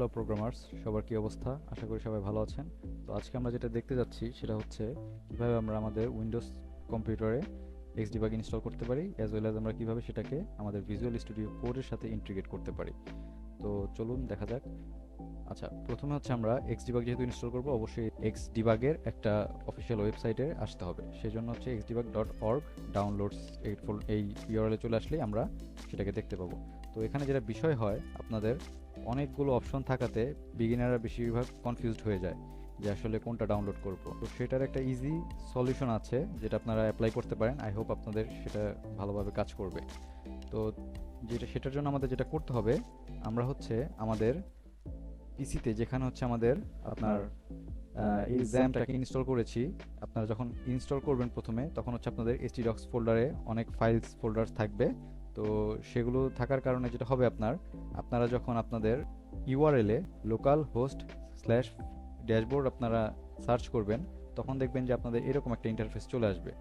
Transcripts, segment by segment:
Hello programmers, সবার কি অবস্থা? আশা করি সবাই ভালো আছেন। তো আজকে আমরা যেটা দেখতে যাচ্ছি সেটা হচ্ছে কিভাবে আমরা আমাদের উইন্ডোজ কম্পিউটারে Xdebug ইনস্টল করতে পারি, অ্যাজ ওয়েল অ্যাজ আমরা কিভাবে সেটাকে আমাদের ভিজুয়াল স্টুডিও কোডের সাথে ইন্টিগ্রেট করতে পারি। তো চলুন দেখা যাক। আচ্ছা, প্রথমে হচ্ছে আমরা Xdebug যেহেতু ইনস্টল করব, অবশ্যই Xdebug এর একটা অফিসিয়াল ওয়েবসাইটে আসতে হবে। সেজন্য হচ্ছে xdebug.org ডাউনলোডস এই ইউআরএল এ চলে আসলেই আমরা সেটাকে দেখতে পাবো। তো এখানে যেটা বিষয় হয়, আপনাদের অনেকগুলো অপশন থাকাতে বিগিনাররা বেশিরভাগ কনফিউজড হয়ে যায় যে আসলে কোনটা ডাউনলোড করব। তো সেটার একটা ইজি সলিউশন আছে যেটা আপনারা অ্যাপ্লাই করতে পারেন। আই হোপ আপনাদের সেটা ভালোভাবে কাজ করবে। তো সেটার জন্য আমাদের যেটা করতে হবে, আমরা হচ্ছে আমাদের পিসিতে যেখানে হচ্ছে আমাদের আপনার এই জ্যামটাকে ইনস্টল করেছি, আপনারা যখন ইনস্টল করবেন প্রথমে, তখন হচ্ছে আপনাদের htdocs ফোল্ডারে অনেক ফাইলস ফোল্ডার থাকবে। তো সেগুলো থাকার কারণে যেটা হবে, আপনারা যখন আপনাদের ইউআরএল এ লোকাল হোস্ট স্ল্যাশ ড্যাশবোর্ড আপনারা সার্চ করবেন, তখন দেখবেন যে আপনাদের এরকম একটা ইন্টারফেস চলে আসবে।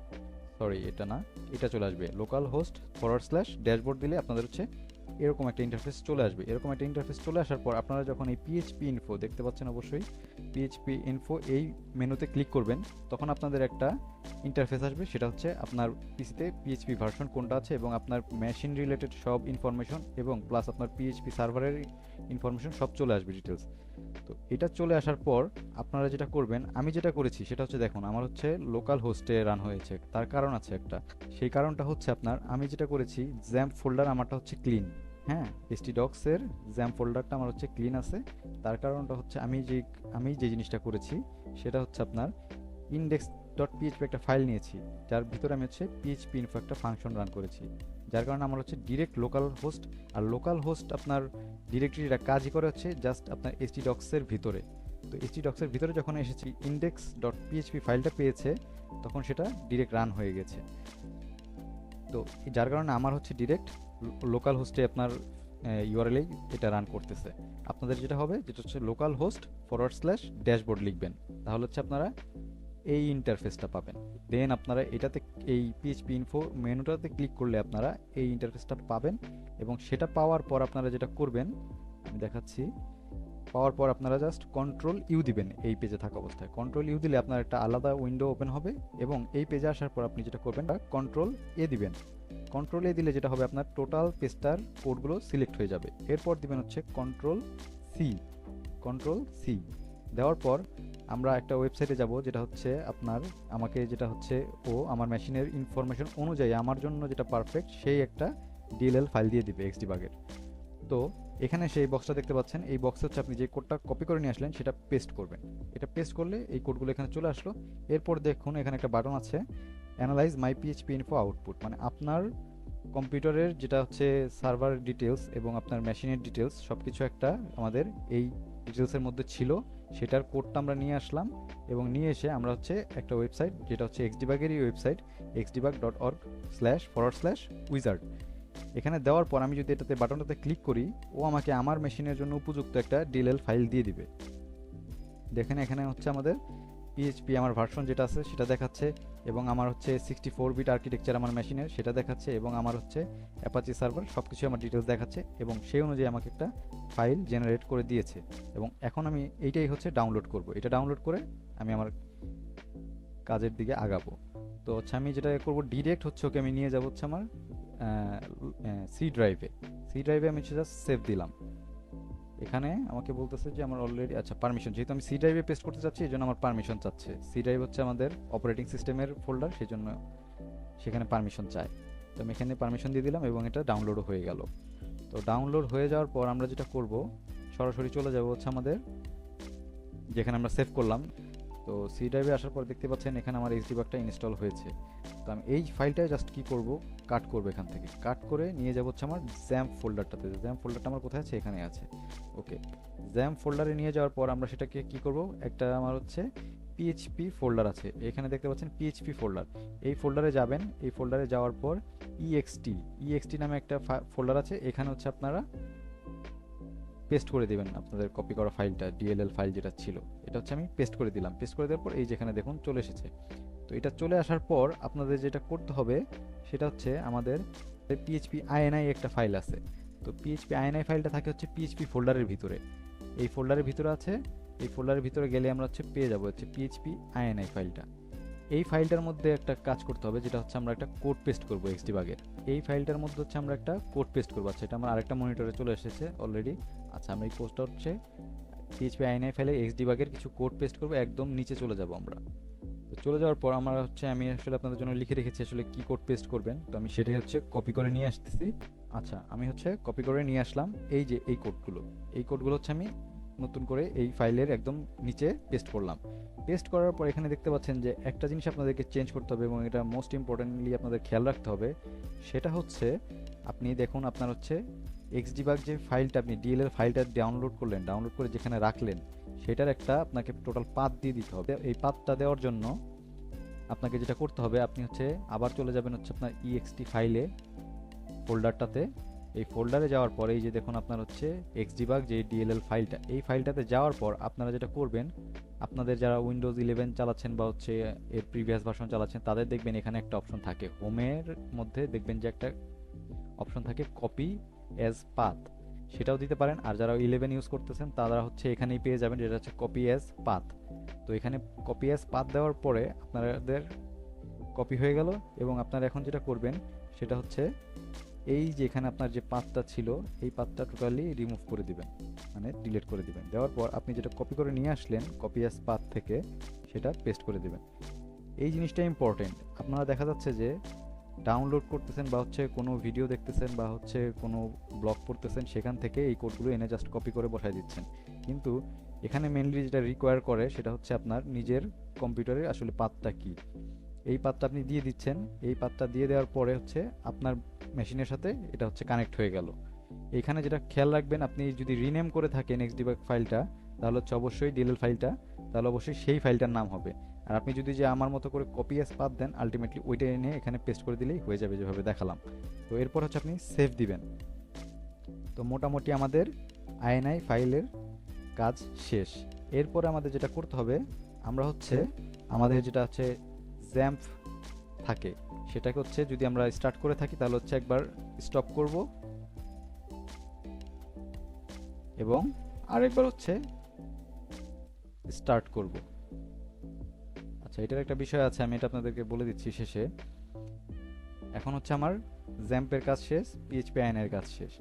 সরি, এটা না, এটা চলে আসবে। Local host forward slash dashboard দিলে আপনাদের হচ্ছে এরকম একটা ইন্টারফেস চলে আসবে। এরকম একটা ইন্টারফেস চলে আসার পর আপনারা যখন এই পিএইচপি ইনফো দেখতে পাচ্ছেন, অবশ্যই পিএইচপি ইনফো এই মেনুতে ক্লিক করবেন, তখন আপনাদের একটা ইন্টারফেস আসবে। সেটা হচ্ছে আপনার পিসিতে পিএইচপি ভার্সন কোনটা আছে এবং আপনার মেশিন রিলেটেড সব ইনফরমেশন এবং প্লাস আপনার পিএইচপি সার্ভারের ইনফরমেশন সব চলে আসবে, ডিটেলস। তো এটা চলে আসার পর আপনারা যেটা করবেন, আমি যেটা করেছি সেটা হচ্ছে, দেখুন আমার হচ্ছে লোকাল হোস্টে রান হয়েছে। তার কারণ আছে একটা, সেই কারণটা হচ্ছে আমি যেটা করেছি, জ্যাম্প ফোল্ডার আমারটা হচ্ছে ক্লিন। হ্যাঁ, htdocs এর জ্যাম্প ফোল্ডারটা আমার হচ্ছে ক্লিন আছে। তার কারণটা হচ্ছে আমি যে জিনিসটা করেছি সেটা হচ্ছে আপনার index.php একটা ফাইল নিয়েছি, যার ভিতরে আমি হচ্ছে php info একটা ফাংশন রান করেছি, যার কারণে আমার হচ্ছে ডিরেক্ট লোকাল হোস্ট। আর লোকাল হোস্ট আপনার ডিরেক্টরিটা কাজই করে হচ্ছে জাস্ট আপনার htdocs এর ভিতরে। তো htdocs এর ভিতরে যখন এসেছি, index.php ফাইলটা পেয়েছে, তখন সেটা ডিরেক্ট রান হয়ে গেছে। তো যার কারণে আমার হচ্ছে ডিরেক্ট লোকাল হোস্টে আপনার ইউআরএল এটা রান করতেছে। আপনাদের যেটা হবে, যেটা হচ্ছে local host forward slash dashboard লিখবেন, তাহলে হচ্ছে আপনারা এই ইন্টারফেসটা পাবেন। দেন আপনারা এটাতে এই পিএইচপি ইনফো মেনুটাতে ক্লিক করলে আপনারা এই ইন্টারফেসটা পাবেন। এবং সেটা পাওয়ার পর আপনারা যেটা করবেন আমি দেখাচ্ছি। পাওয়ার পর আপনারা জাস্ট কন্ট্রোল ইউ দিবেন। এই পেজে থাকা অবস্থায় কন্ট্রোল ইউ দিলে আপনার একটা আলাদা উইন্ডো ওপেন হবে, এবং এই পেজে আসার পর আপনি যেটা করবেন, কন্ট্রোল এ দিবেন। কন্ট্রোল এ দিলে যেটা হবে, আপনার টোটাল পেজটার কোডগুলো সিলেক্ট হয়ে যাবে। এরপর দিবেন হচ্ছে কন্ট্রোল সি। কন্ট্রোল সি দেওয়ার পর আমরা একটা ওয়েবসাইটে যাব, যেটা হচ্ছে আমাকে যেটা হচ্ছে আমার মেশিনের ইনফরমেশন অনুযায়ী আমার জন্য যেটা পারফেক্ট, সেই একটা ডিএলএল ফাইল দিয়ে দিবে Xdebug-এর। তো এখানে সেই বক্সটা দেখতে পাচ্ছেন, এই বক্সে হচ্ছে আপনি যে কোডটা কপি করে নিয়ে আসলেন সেটা পেস্ট করবেন। এটা পেস্ট করলে এই কোডগুলো এখানে চলে আসলো। এরপর দেখুন এখানে একটা বাটন আছে, অ্যানালাইজ মাই পিএইচপি ইনফো আউটপুট, মানে আপনার কম্পিউটারের যেটা হচ্ছে সার্ভার ডিটেলস এবং আপনার মেশিনের ডিটেলস সব কিছু একটা আমাদের এই ডিটেলসের মধ্যে ছিল, সেটার কোডটা আমরা নিয়ে আসলাম। এবং নিয়ে এসে আমরা হচ্ছে একটা ওয়েবসাইট, যেটা হচ্ছে Xdebug-এরই ওয়েবসাইট, xdebug.org/wizard, এখানে দেওয়ার পর আমি যদি এটাতে বাটনটাতে ক্লিক করি, ও আমাকে আমার মেশিনের জন্য উপযুক্ত একটা ডিএলএল ফাইল দিয়ে দিবে। দেখেন এখানে হচ্ছে আমাদের পিএইচপি আমার ভার্সন যেটা আছে সেটা দেখাচ্ছে, এবং আমার হচ্ছে 64 বিট আর্কিটেকচার আমার মেশিনের সেটা দেখাচ্ছে, এবং আমার হচ্ছে অ্যাপাচি সার্ভার সব কিছু আমার ডিটেলস দেখাচ্ছে, এবং সেই অনুযায়ী আমাকে একটা ফাইল জেনারেট করে দিয়েছে। এবং এখন আমি এইটাই হচ্ছে ডাউনলোড করব। এটা ডাউনলোড করে আমি আমার কাজের দিকে আগাবো। তো হচ্ছে আমি যেটা করব, ডিরেক্ট হচ্ছে ওকে আমি নিয়ে যাবো হচ্ছে আমার সি ড্রাইভে আমি হচ্ছে জাস্ট সেভ দিলাম। এখানে আমাকে বলতেছে যে আমার অলরেডি, আচ্ছা পারমিশন, যেহেতু আমি সি ড্রাইভে পেস্ট করতে চাচ্ছি এই জন্য আমার পারমিশন চাচ্ছে। সি ড্রাইভ হচ্ছে আমাদের অপারেটিং সিস্টেমের ফোল্ডার, সেই জন্য সেখানে পারমিশন চায়। তো আমি এখানে পারমিশন দিয়ে দিলাম এবং এটা ডাউনলোডও হয়ে গেল। তো ডাউনলোড হয়ে যাওয়ার পর আমরা যেটা করব, সরাসরি চলে যাব হচ্ছে আমাদের যেখানে আমরা সেভ করলাম। তো সি ড্রাইভে আসার পর দেখতে পাচ্ছেন এখানে আমার Xdebug-টা ইনস্টল হয়েছে। তো আমি এই ফাইলটা জাস্ট কি করব, কাট করব। এখান থেকে কাট করে নিয়ে যাব হচ্ছে আমার জ্যাম্প ফোল্ডারটাতে। জ্যাম্প ফোল্ডারটা আমার কোথায় আছে, এখানে আছে। ওকে, জ্যাম্প ফোল্ডারে নিয়ে যাওয়ার পর আমরা সেটাকে কি করব, একটা আমার হচ্ছে পিএইচপি ফোল্ডার আছে, এখানে দেখতে পাচ্ছেন পিএইচপি ফোল্ডার। এই ফোল্ডারে যাবেন, এই ফোল্ডারে যাওয়ার পর ইএক্সটি নামে একটা ফোল্ডার আছে, এখানে হচ্ছে আপনারা পেস্ট করে দিবেন আপনাদের কপি করা ফাইলটা, ডিএলএল ফাইল যেটা ছিল, এটা হচ্ছে আমি পেস্ট করে দিলাম। পেস্ট করে দেওয়ার পর এই যেখানে দেখুন চলে এসেছে। তো এটা চলে আসার পর আপনাদের যেটা করতে হবে সেটা হচ্ছে, আমাদের পিএইচপি আইএনআই একটা ফাইল আছে। তো পিএইচপি আইএনআই ফাইলটা থাকে হচ্ছে পিএইচপি ফোল্ডারের ভিতরে। এই ফোল্ডারের ভিতরে আছে। এই ফোল্ডারের ভিতরে গেলে আমরা হচ্ছে পেয়ে যাবো হচ্ছে পিএইচপি আইএনআই ফাইলটা। এই ফাইলটার মধ্যে একটা কাজ করতে হবে, যেটা হচ্ছে আমরা একটা কোড পেস্ট করবো এক্সডিবাগের। এই ফাইলটার মধ্যে হচ্ছে আমরা একটা কোড পেস্ট করবো। আচ্ছা, এটা আমার আরেকটা মনিটরে চলে এসেছে অলরেডি। আচ্ছা, আমরা এই কোডটা হচ্ছে পিএইচপি আইএনআই ফাইলে এক্সডিবাগের কিছু কোড পেস্ট করবো। একদম নিচে চলে যাব আমরা। তো চলে যাওয়ার পর আমরা হচ্ছে আমি আসলে আপনাদের জন্য লিখে রেখেছি আসলে কি কোড পেস্ট করবেন, তো আমি সেটাই হচ্ছে কপি করে নিয়ে আসতেছি। আচ্ছা, আমি হচ্ছে কপি করে নিয়ে আসলাম এই যে এই কোডগুলো হচ্ছে আমি নতুন করে এই ফাইলের একদম নিচে পেস্ট করলাম। পেস্ট করার পর এখানে দেখতে পাচ্ছেন যে একটা জিনিস আপনাদেরকে চেঞ্জ করতে হবে এবং এটা মোস্ট ইম্পর্টেন্টলি আপনাদের খেয়াল রাখতে হবে। সেটা হচ্ছে আপনি দেখুন আপনার হচ্ছে এক্সডিবাগ যে ফাইলটা আপনি ডিএলএল ফাইলটা ডাউনলোড করলেন, ডাউনলোড করে যেখানে রাখলেন সেটার একটা আপনাকে টোটাল পাথ দিয়ে দিতে হবে। এই পাথটা দেওয়ার জন্য আপনাকে যেটা করতে হবে, আপনি হচ্ছে আবার চলে যাবেন হচ্ছে আপনার ইএক্সটি ফাইলে, ফোল্ডারটাতে। এই ফোল্ডারে যাওয়ার পরে এই যে দেখুন আপনার হচ্ছে এক্সডিবাগ যে ডিএলএল ফাইলটা, এই ফাইলটাতে যাওয়ার পর আপনারা যেটা করবেন, আপনাদের যারা উইন্ডোজ 11 চালাচ্ছেন বা হচ্ছে এর প্রিভিয়াস ভার্সন চালাচ্ছেন তাদের দেখবেন এখানে একটা অপশন থাকে, হোমের মধ্যে দেখবেন যে একটা অপশন থাকে কপি অ্যাজ পাথ, সেটাও দিতে পারেন। আর যারা 11 ইউজ করতেছেন তারা হচ্ছে এখানেই পেয়ে যাবেন, যেটা হচ্ছে কপি অ্যাজ পাথ। তো এখানে কপি অ্যাজ পাথ দেওয়ার পরে আপনাদের কপি হয়ে গেল এবং আপনারা এখন যেটা করবেন সেটা হচ্ছে এই যে এখানে আপনার যে পাথটা ছিল এই পাথটা টোটালি রিমুভ করে দিবেন, মানে ডিলিট করে দিবেন। দেওয়ার পর আপনি যেটা কপি করে নিয়ে আসলেন কপি অ্যাজ পাথ থেকে সেটা পেস্ট করে দিবেন। এই জিনিসটা ইম্পর্টেন্ট। আপনারা দেখা যাচ্ছে যে ডাউনলোড করতেছেন বা হচ্ছে কোনো ভিডিও দেখতেছেন বা হচ্ছে কোনো ব্লগ পড়তেছেন, সেখান থেকে এই কোডগুলো এনে জাস্ট কপি করে বসায় দিচ্ছেন, কিন্তু এখানে মেনলি যেটা রিকোয়ার করে সেটা হচ্ছে আপনার নিজের কম্পিউটারে আসলে পাথটা কি, এই পাথটা আপনি দিয়ে দিচ্ছেন। এই পাথটা দিয়ে দেওয়ার পরে হচ্ছে আপনার মেশিনের সাথে এটা হচ্ছে কানেক্ট হয়ে গেল। এখানে যেটা খেয়াল রাখবেন, আপনি যদি রিনেম করে থাকেন এক্সডিবাগ ফাইলটা তাহলে হচ্ছে অবশ্যই ডিএলএল ফাইলটা, তাহলে অবশ্যই সেই ফাইলটার নাম হবে। আর আপনি যদি যে আমার মতো করে কপি অ্যাজ পাথ দেন, আলটিমেটলি ওইটা এনে এখানে পেস্ট করে দিলেই হয়ে যাবে যেভাবে দেখালাম। তো এরপর হচ্ছে আপনি সেভ দিবেন। তো মোটামুটি আমাদের আইএনআই ফাইলের কাজ শেষ। এরপরে আমাদের যেটা করতে হবে, আমরা হচ্ছে আমাদের যেটা হচ্ছে জ্যাম্প থাকে সেটাকে হচ্ছে যদি আমরা স্টার্ট করে থাকি তাহলে হচ্ছে একবার স্টপ করব এবং আরেকবার হচ্ছে স্টার্ট করব। আচ্ছা, এটার একটা বিষয় আছে, আমি এটা আপনাদেরকে বলে দিচ্ছি শেষে। এখন হচ্ছে আমার জ্যাম্পের কাজ শেষ, পিএইচপি আইএনআই এর কাজ শেষ।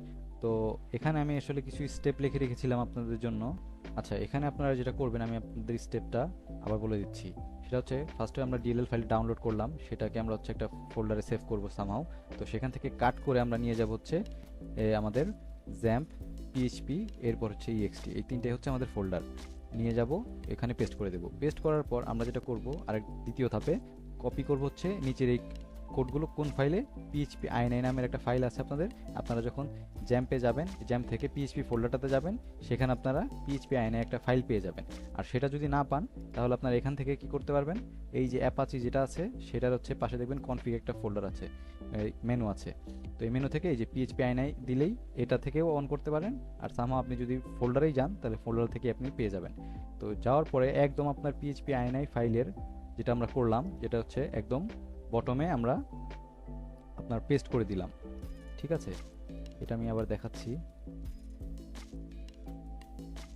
তো এখানে আমি আসলে কিছু স্টেপ লিখে রেখেছিলাম আপনাদের জন্য। আচ্ছা, এখানে আপনারা যেটা করবেন আমি আপনাদের স্টেপটা আবার বলে দিচ্ছি। সেটা হচ্ছে ফার্স্টে আমরা ডিএলএল ফাইল ডাউনলোড করলাম, সেটাকে আমরা হচ্ছে একটা ফোল্ডারে সেভ করব সামহাউ। তো সেখান থেকে কাট করে আমরা নিয়ে যাব হচ্ছে আমাদের জ্যাম্প, পিএইচপি, এরপর হচ্ছে ইএক্সটি, এই তিনটাই হচ্ছে আমাদের ফোল্ডার। নিয়ে যাব এখানে পেস্ট করে দেব। পেস্ট করার পর আমরা যেটা করব আরেক দ্বিতীয় ধাপে কপি করব হচ্ছে নিচের এই কোডগুলো কোন ফাইলে, পিএইচপি আইএনআই নামের একটা ফাইল আছে আপনাদের। আপনারা যখন জ্যাম্পে যাবেন, জ্যাম্প থেকে পিএইচপি ফোল্ডারটাতে যাবেন, সেখানে আপনারা পিএইচপি আইএনআই একটা ফাইল পেয়ে যাবেন। আর সেটা যদি না পান তাহলে আপনারা এখান থেকে কি করতে পারবেন, এই যে অ্যাপাচি যেটা আছে সেটার হচ্ছে পাশে দেখবেন কনফিগ একটা ফোল্ডার আছে, মেনু আছে। তো এই মেনু থেকে এই যে পিএইচপি আইএনআই দিলেই এটা থেকেও অন করতে পারেন। আর সামহাউ আপনি যদি ফোল্ডারেই যান তাহলে ফোল্ডার থেকে আপনি পেয়ে যাবেন। তো যাওয়ার পরে একদম আপনার পিএইচপি আইএনআই ফাইলের যেটা আমরা করলাম, যেটা হচ্ছে একদম বটমে আমরা আপনার পেস্ট করে দিলাম। ঠিক আছে, এটা আমি আবার দেখাচ্ছি।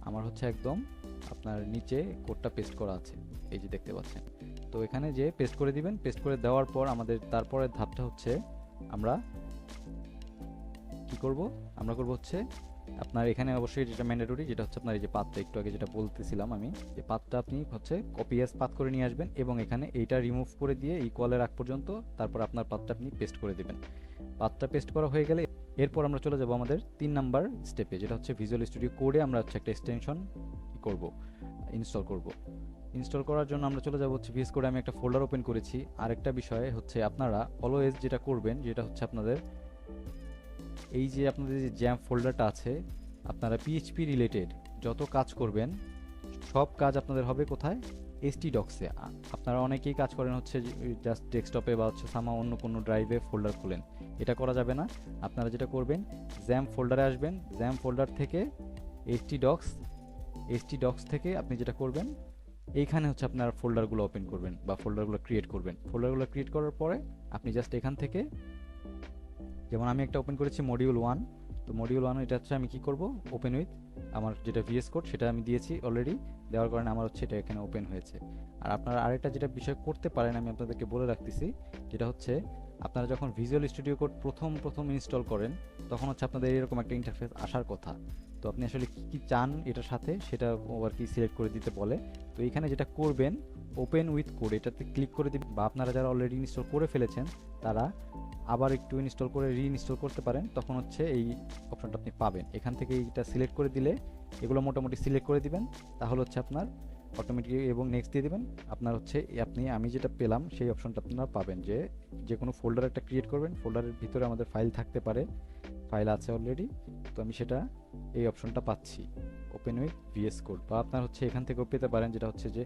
আমার হচ্ছে একদম আপনার নিচে কোডটা পেস্ট করা আছে, এই যে দেখতে পাচ্ছেন। তো এখানে যে পেস্ট করে দিবেন, পেস্ট করে দেওয়ার পর আমাদের তারপরে ধাপটা হচ্ছে আমরা কি করব, আমরা করব হচ্ছে আপনার এখানে অবশ্যই যেটা ম্যান্ডেটরি, যেটা হচ্ছে আপনার এই যে পাথটা একটু আগে যেটা বলতেছিলাম আমি, যে পাথটা আপনি হচ্ছে কপি অ্যাজ পাথ করে নিয়ে আসবেন এবং এখানে এইটা রিমুভ করে দিয়ে ইকুয়ালের আগ পর্যন্ত তারপর আপনার পাথটা আপনি পেস্ট করে দিবেন। পাথটা পেস্ট করা হয়ে গেলে এরপর আমরা চলে যাব আমাদের 3 নাম্বার স্টেপে, যেটা হচ্ছে ভিজুয়াল স্টুডিও কোডে আমরা হচ্ছে একটা এক্সটেনশন করব, ইনস্টল করব। ইনস্টল করার জন্য আমরা চলে যাব হচ্ছে ভিএস কোডে আমি একটা ফোল্ডার ওপেন করেছি। আরেকটা বিষয় হচ্ছে আপনারা অলওয়েজ যেটা করবেন, যেটা হচ্ছে আপনাদের এই যে আপনাদের যে জ্যাম্প ফোল্ডারটা আছে, আপনারা পিএইচপি রিলেটেড যত কাজ করবেন সব কাজ আপনাদের হবে কোথায়, htdocs-এ। আপনারা অনেকেই কাজ করেন হচ্ছে জাস্ট ডেস্কটপে বা হচ্ছে সামহাউ অন্য কোনো ড্রাইভে ফোল্ডার খুলেন, এটা করা যাবে না। আপনারা যেটা করবেন জ্যাম্প ফোল্ডারে আসবেন, জ্যাম্প ফোল্ডার থেকে htdocs থেকে আপনি যেটা করবেন এইখানে হচ্ছে আপনার ফোল্ডারগুলো ওপেন করবেন বা ফোল্ডারগুলো ক্রিয়েট করবেন। ফোল্ডারগুলো ক্রিয়েট করার পরে আপনি জাস্ট এখান থেকে, যেমন আমি একটা ওপেন করেছি মডিউল 1, তো মডিউল 1 এটা হচ্ছে আমি কি করব, ওপেন উইথ আমার যেটা ভিএস কোড সেটা আমি দিয়েছি অলরেডি, দেওয়ার কারণে আমার হচ্ছে এটা এখানে ওপেন হয়েছে। আর আপনারা আরেকটা যেটা বিষয় করতে পারেন আমি আপনাদেরকে বলে রাখতেছি, যেটা হচ্ছে আপনারা যখন ভিজুয়াল স্টুডিও কোড প্রথম প্রথম ইনস্টল করেন তখন হচ্ছে আপনাদের এরকম একটা ইন্টারফেস আসার কথা। তো আপনি আসলে কি কি চান এটার সাথে সেটা আর কি সিলেক্ট করে দিতে বলে। তো এখানে যেটা করবেন, ওপেন উইথ কোড এটাতে ক্লিক করে দিবেন, বা আপনারা যারা অলরেডি ইনস্টল করে ফেলেছেন তারা আবার একটু ইনস্টল করে রিইনস্টল করতে পারেন, তখন হচ্ছে এই অপশনটা আপনি পাবেন। এখান থেকে এটা সিলেক্ট করে দিলে, এগুলো মোটামুটি সিলেক্ট করে দিবেন, তাহলে হচ্ছে আপনার অটোমেটিক এবং নেক্সট দিয়ে দিবেন, আপনার হচ্ছে আমি যেটা পেলাম সেই অপশনটা আপনারা পাবেন। যে কোনো ফোল্ডার একটা ক্রিয়েট করবেন, ফোল্ডারের ভিতরে আমাদের ফাইল থাকতে পারে, ফাইল আছে অলরেডি, তো আমি সেটা এই অপশনটা পাচ্ছি ওপেন উইথ ভিএস কোড। বা আপনার হচ্ছে এখান থেকেও পেতে পারেন, যেটা হচ্ছে যে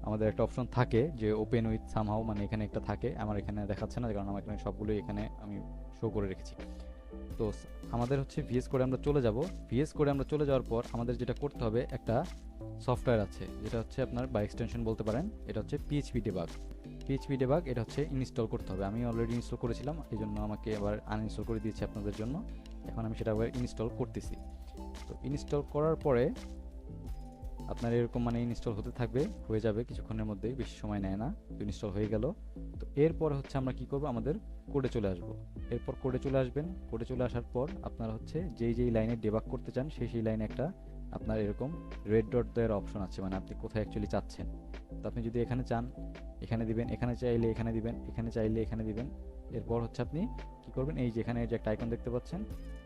আমাদের একটা অপশন থাকে যে ওপেন উইথ সামহাউ, মানে এখানে একটা থাকে, আমার এখানে দেখাচ্ছে না কারণ আমার এখানে সবগুলোই এখানে আমি শো করে রেখেছি। তো আমাদের হচ্ছে ভিএস কোডে আমরা চলে যাব। ভিএস কোডে আমরা চলে যাওয়ার পর আমাদের যেটা করতে হবে, একটা সফটওয়্যার আছে যেটা হচ্ছে আপনার বা এক্সটেনশন বলতে পারেন, এটা হচ্ছে পিএইচপি ডেবাগ। পিএইচপি ডেবাগ এটা হচ্ছে ইনস্টল করতে হবে। আমি অলরেডি ইনস্টল করেছিলাম, এই জন্য আমাকে আবার আনইনস্টল করে দিয়েছি আপনাদের জন্য। এখন আমি সেটা আবার ইনস্টল করতেছি। তো ইনস্টল করার পরে আপনার এরকম মানে ইনস্টল হতে থাকবে, হয়ে যাবে কিছুক্ষণের মধ্যেই, বেশি সময় নেয় না। তো ইনস্টল হয়ে গেল। তো এরপর হচ্ছে আমরা কি করব, আমাদের কোডে চলে আসব। এরপর কোডে চলে আসবেন। কোডে চলে আসার পর আপনার হচ্ছে যেই লাইনে ডেবাগ করতে চান সেই লাইনে একটা আপনার এরকম রেড ডট দেওয়ার অপশন আছে, মানে আপনি কোথায় অ্যাকচুয়ালি চাচ্ছেন। তো আপনি যদি এখানে চান এখানে দিবেন, এখানে চাইলে এখানে দিবেন, এখানে চাইলে এখানে দিবেন। এরপর হচ্ছে আপনি কি করবেন, এই যে এখানে যে একটা আইকন দেখতে পাচ্ছেন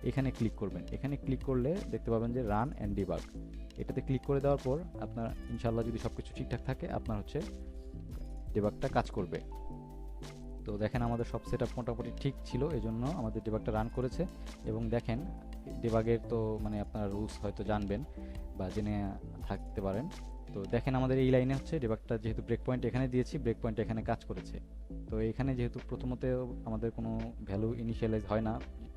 এখানে ক্লিক করবেন। এখানে ক্লিক করলে দেখতে পাবেন যে রান অ্যান্ড ডিবাগ, এটাতে ক্লিক করে দেওয়ার পর আপনার ইনশাল্লাহ যদি সব কিছু ঠিকঠাক থাকে আপনার হচ্ছে ডিবাগটা কাজ করবে। তো দেখেন আমাদের সব সেটআপ মোটামুটি ঠিক ছিল, এজন্য আমাদের ডিবাগটা রান করেছে। এবং দেখেন ডিবাগের তো মানে আপনার রুলস হয়তো জানবেন বা জেনে থাকতে পারেন। তো দেখেন আমাদের এই লাইনে হচ্ছে ডিবাগটা, যেহেতু ব্রেক পয়েন্ট এখানে দিয়েছি, ব্রেক পয়েন্ট এখানে কাজ করেছে। তো এখানে যেহেতু প্রথমত আমাদের কোনো ভ্যালু ইনিশিয়ালাইজ হয় না,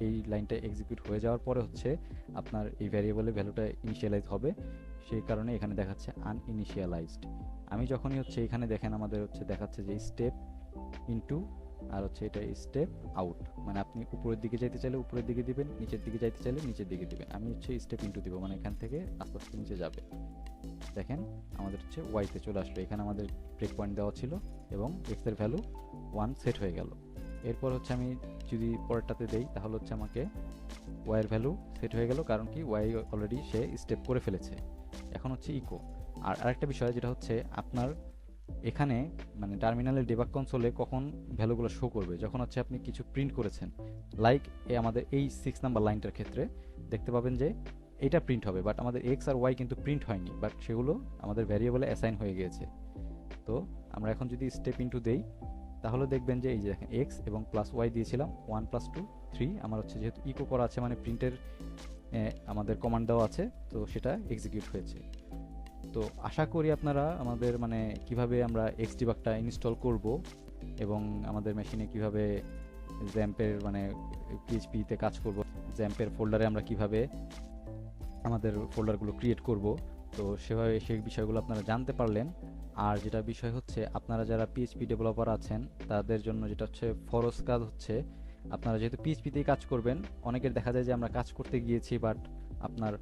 এই লাইনটা এক্সিকিউট হয়ে যাওয়ার পরে হচ্ছে আপনার এই ভ্যারিয়েবলের ভ্যালুটা ইনিশিয়ালাইজ হবে, সেই কারণে এখানে দেখাচ্ছে আনইনিশিয়ালাইজড। আমি যখনই হচ্ছে এখানে দেখেন আমাদের হচ্ছে দেখাচ্ছে যে স্টেপ ইনটু, আর হচ্ছে এটা স্টেপ আউট, মানে আপনি উপরের দিকে যাইতে চাইলে উপরের দিকে দিবেন, নিচের দিকে যাইতে চাইলে নিচের দিকে দিবেন। আমি হচ্ছে স্টেপ ইনটু দিব, মানে এখান থেকে আস্তে আস্তে নিচে যাবে। দেখেন আমাদের হচ্ছে ওয়াইতে চলে আসলো, এখানে আমাদের ব্রেক পয়েন্ট দেওয়া ছিল এবং এক্স এর ভ্যালু 1 সেট হয়ে গেল। এরপর হচ্ছে আমি যদি পরেরটাতে দেই তাহলে হচ্ছে আমাকে ওয়াই এর ভ্যালু সেট হয়ে গেল, কারণ কি ওয়াই অলরেডি সে স্টেপ করে ফেলেছে। এখন হচ্ছে ইকো। আর আরেকটা বিষয় যেটা হচ্ছে আপনার এখানে মানে টার্মিনালের ডেবাগ কনসোলে কখন ভ্যালুগুলো শো করবে, যখন হচ্ছে আপনি কিছু প্রিন্ট করেছেন, লাইক আমাদের এই 6 নাম্বার লাইনটার ক্ষেত্রে দেখতে পাবেন যে এটা প্রিন্ট হবে, বাট আমাদের এক্স আর ওয়াই কিন্তু প্রিন্ট হয়নি, বাট সেগুলো আমাদের ভ্যারিয়েবলে অ্যাসাইন হয়ে গিয়েছে। তো আমরা এখন যদি স্টেপ ইনটু দেই তাহলে দেখবেন যে এই যে দেখেন এক্স এবং প্লাস ওয়াই দিয়েছিলাম, 1 + 2 3, আমার হচ্ছে যেহেতু ইকো করা আছে মানে প্রিন্টের আমাদের কমান্ড দেওয়া আছে, তো সেটা এক্সিকিউট হয়েছে। তো আশা করি আপনারা আমাদের মানে কিভাবে আমরা এক্সডিবাগটা ইনস্টল করব এবং আমাদের মেশিনে কিভাবে জ্যাম্পের মানে পিএইচপিতে কাজ করব, জ্যাম্পের ফোল্ডারে আমরা কিভাবে আমাদের ফোল্ডারগুলো ক্রিয়েট করব, তো সেভাবে সেই বিষয়গুলো আপনারা জানতে পারলেন। আর যেটা বিষয় হচ্ছে আপনারা যারা পিএইচপি ডেভেলপার আছেন তাদের জন্য যেটা হচ্ছে ফরজ কাজ হচ্ছে, আপনারা যেহেতু পিএইচপিতেই কাজ করবেন, অনেকের দেখা যায় যে আমরা কাজ করতে গিয়েছি বাট আপনার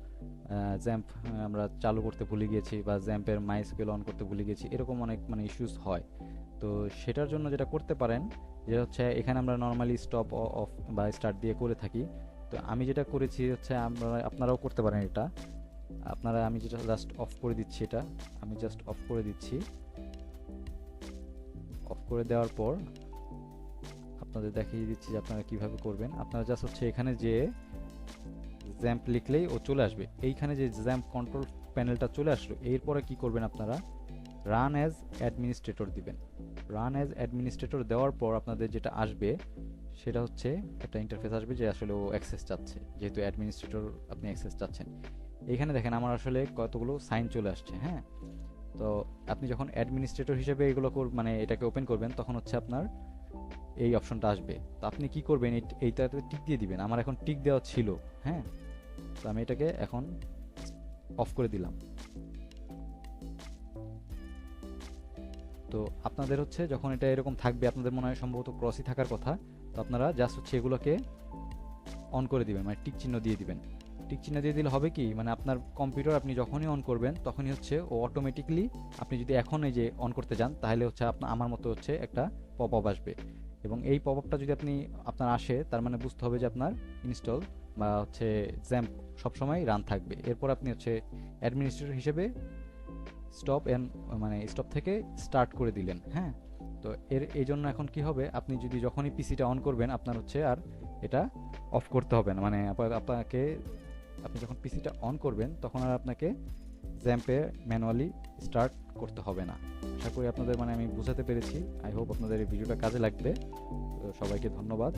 জ্যাম্প আমরা চালু করতে ভুলে গিয়েছি বা জ্যাম্পের মাইস্কেল অন করতে ভুলে গেছি, এরকম অনেক মানে ইস্যুস হয়। তো সেটার জন্য যেটা করতে পারেন, যেটা হচ্ছে এখানে আমরা নর্মালি স্টপ অফ বা স্টার্ট দিয়ে করে থাকি। তো আমি যেটা করেছি হচ্ছে আপনারাও করতে পারেন এটা। আমি যেটা জাস্ট অফ করে দিচ্ছি, এটা আমি জাস্ট অফ করে দিচ্ছি। অফ করে দেওয়ার পর আপনাদের দেখিয়ে দিচ্ছি যে আপনারা কিভাবে করবেন। আপনারা জাস্ট হচ্ছে এখানে যে জ্যাম্প লিখলেই ও চলে আসবে, এইখানে যে জ্যাম্প কন্ট্রোল প্যানেলটা চলে আসলো, এরপরে কি করবেন আপনারা রান অ্যাজ অ্যাডমিনিস্ট্রেটর দিবেন। রান অ্যাজ অ্যাডমিনিস্ট্রেটর দেওয়ার পর আপনাদের যেটা আসবে সেটা হচ্ছে একটা ইন্টারফেস আসবে যে আসলে ও অ্যাক্সেস চাচ্ছে, যেহেতু অ্যাডমিনিস্ট্রেটর আপনি অ্যাক্সেস চাচ্ছেন। এইখানে দেখেন আমার আসলে কতগুলো সাইন চলে আসছে। হ্যাঁ, তো আপনি যখন অ্যাডমিনিস্ট্রেটর হিসেবে এগুলো মানে এটাকে ওপেন করবেন তখন হচ্ছে আপনার এই অপশনটা আসবে। তো আপনি কি করবেন, এইটাতে টিক দিয়ে দিবেন। আমার এখন টিক দেওয়া ছিল। হ্যাঁ, তো আমি এটাকে এখন অফ করে দিলাম। তো আপনাদের হচ্ছে যখন এটা এরকম থাকবে, আপনাদের মনে হয় সম্ভবত ক্রসই থাকার কথা, তো আপনারা জাস্ট হচ্ছে এগুলোকে অন করে দিবেন, মানে টিক চিহ্ন দিয়ে দিবেন। টিক চিহ্ন দিয়ে দিলে হবে কি, মানে আপনার কম্পিউটার আপনি যখনই অন করবেন তখনই হচ্ছে ও অটোমেটিকলি, আপনি যদি এখন এই যে অন করতে যান তাহলে হচ্ছে আপনার আমার মতো হচ্ছে একটা পপ আপ আসবে, এবং এই পপ আপটা যদি আপনার আসে তার মানে বুঝতে হবে যে আপনার ইনস্টল বা হচ্ছে জ্যাম্প সবসময় রান থাকবে। এরপর আপনি হচ্ছে অ্যাডমিনিস্ট্রেটর হিসেবে স্টপ থেকে স্টার্ট করে দিলেন। হ্যাঁ, তো এই জন্য এখন কি হবে, আপনি যদি যখনই পিসিটা অন করবেন আপনার হচ্ছে আর এটা অফ করতে হবে না, মানে আপনাকে আপনি যখন পিসিটা অন করবেন তখন আর আপনাকে জ্যাম্পে ম্যানুয়ালি স্টার্ট করতে হবে না। আশা করি আপনাদের আমি বোঝাতে পেরেছি। আই হোপ আপনাদের এই ভিডিওটা কাজে লাগবে। তো সবাইকে ধন্যবাদ।